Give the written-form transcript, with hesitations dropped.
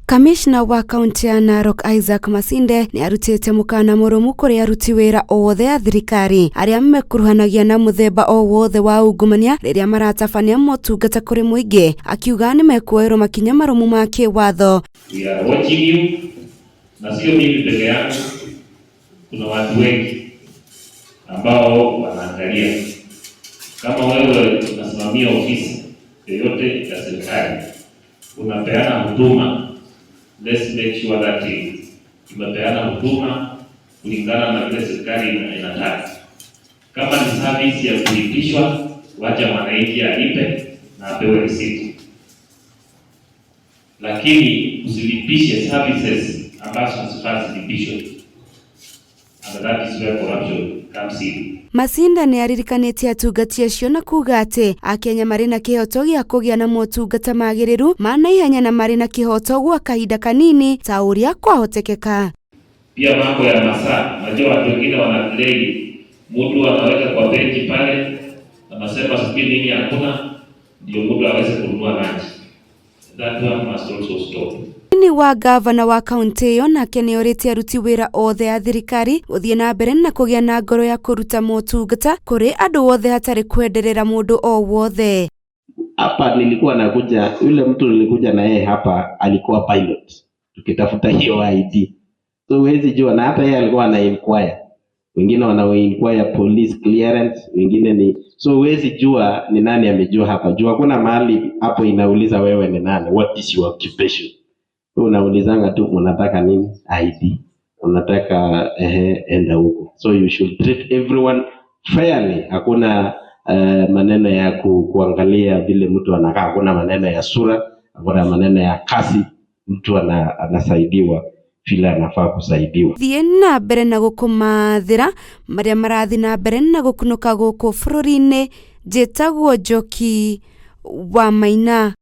Kamishna wa kaunti ya Narok Isaac Masinde ni arutite mukana murumu kuri aruti wira othe a thirikari aria mekuruhanagia na muthemba o wothe wa ungumania riria maratabania motungata kuri muingi, akiuga ni mekuoerwo makinya marumu ma kiwatho. We are watching you, na sio mimi peke yangu, kuna watu wengi ambao wanaangalia. Kama wewe unasimamia ofisi yoyote ya serikali, unapeana huduma, let's make sure that tumepeana huduma kulingana na vile serikali inataka. Kama ni service ya kulipishwa, wacha mwananchi alipe na apewe receipt. Lakini usilipishe services ambazo hazifai zilipishwe. And that is where corruption comes in. Masinde ni aririkanitie atungati acio na kuga ati Akenya mari na kihoto gia kugia na motungata magiriru mana ihenya na mari na kihoto gwa kahinda kanini ta uria kwahotekeka. Pia mambo ya masaa, najua watu wengine wana delay, mtu anaweka kwa benchi pale anasema sipini nini hakuna, ndio mtu aweze kununua lunch. That one must also stop. Ni wa gavana wa kaunti yo nake ni orite aruti wira othe a thirikari guthie na mbere na kugia na ngoro ya kuruta motungata kuri andu othe hatari kwenderera mundu o wothe. Hapa nilikuwa nakuja, yule mtu nilikuja na yeye hapa alikuwa pilot tukitafuta hiyo ID, so huwezi jua, na hata yeye alikuwa ana inquire, wengine wana inquire police clearance, wengine ni, so huwezi jua ni nani amejua hapa. Jua kuna mahali hapo inauliza wewe ni nani, what is your occupation. Unaulizanga tu unataka nini, ID, unataka enda huko. So you should treat everyone fairly. Hakuna maneno ya kuangalia vile mtu anakaa, hakuna maneno ya sura, hakuna maneno ya kasi. Mtu anasaidiwa vile anafaa kusaidiwa. Thie na mbere na gukumathira maria marathi na mbere na gukunuka guku bururi-ini, njitagwo Njoki wa Maina.